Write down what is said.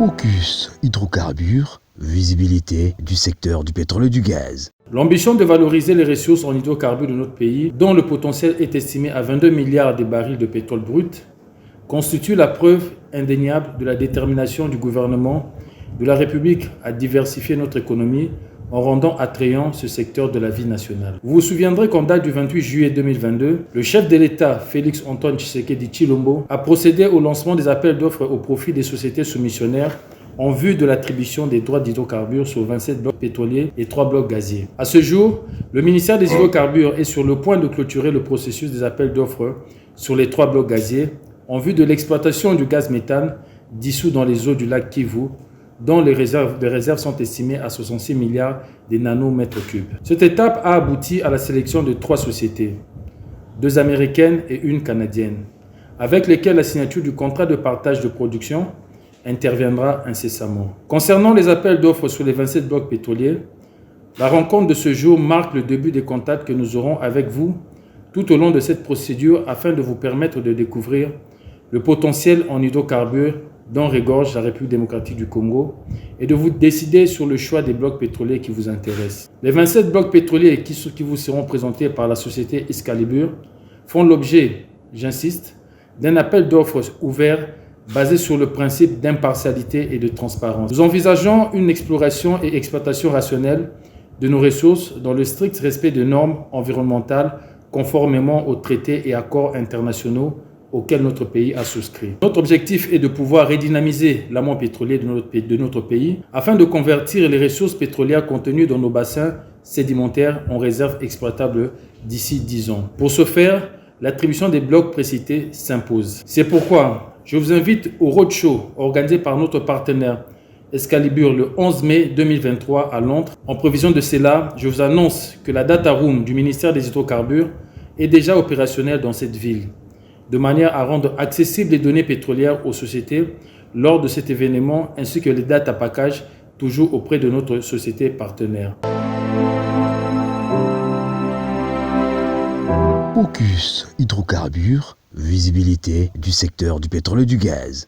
Focus hydrocarbures, visibilité du secteur du pétrole et du gaz. L'ambition de valoriser les ressources en hydrocarbures de notre pays, dont le potentiel est estimé à 22 milliards de barils de pétrole brut, constitue la preuve indéniable de la détermination du gouvernement de la République à diversifier notre économie en rendant attrayant ce secteur de la vie nationale. Vous vous souviendrez qu'en date du 28 juillet 2022, le chef de l'État, Félix-Antoine Tshisekedi Tshilombo, a procédé au lancement des appels d'offres au profit des sociétés soumissionnaires en vue de l'attribution des droits d'hydrocarbures sur 27 blocs pétroliers et 3 blocs gaziers. À ce jour, le ministère des Hydrocarbures est sur le point de clôturer le processus des appels d'offres sur les 3 blocs gaziers en vue de l'exploitation du gaz méthane dissous dans les eaux du lac Kivu, dont les réserves sont estimées à 66 milliards de nanomètres cubes. Cette étape a abouti à la sélection de 3 sociétés, 2 américaines et 1 canadienne, avec lesquelles la signature du contrat de partage de production interviendra incessamment. Concernant les appels d'offres sur les 27 blocs pétroliers, la rencontre de ce jour marque le début des contacts que nous aurons avec vous tout au long de cette procédure afin de vous permettre de découvrir le potentiel en hydrocarbures dont regorge la République démocratique du Congo et de vous décider sur le choix des blocs pétroliers qui vous intéressent. Les 27 blocs pétroliers qui vous seront présentés par la société Excalibur font l'objet, j'insiste, d'un appel d'offres ouvert basé sur le principe d'impartialité et de transparence. Nous envisageons une exploration et exploitation rationnelle de nos ressources dans le strict respect de normes environnementales conformément aux traités et accords internationaux auxquels notre pays a souscrit. Notre objectif est de pouvoir redynamiser l'amont pétrolier de notre pays afin de convertir les ressources pétrolières contenues dans nos bassins sédimentaires en réserves exploitables d'ici 10 ans. Pour ce faire, l'attribution des blocs précités s'impose. C'est pourquoi je vous invite au roadshow organisé par notre partenaire Excalibur le 11 mai 2023 à Londres. En prévision de cela, je vous annonce que la data room du ministère des Hydrocarbures est déjà opérationnelle dans cette ville, de manière à rendre accessibles les données pétrolières aux sociétés lors de cet événement, ainsi que les data packages toujours auprès de notre société partenaire. Focus hydrocarbures, visibilité du secteur du pétrole et du gaz.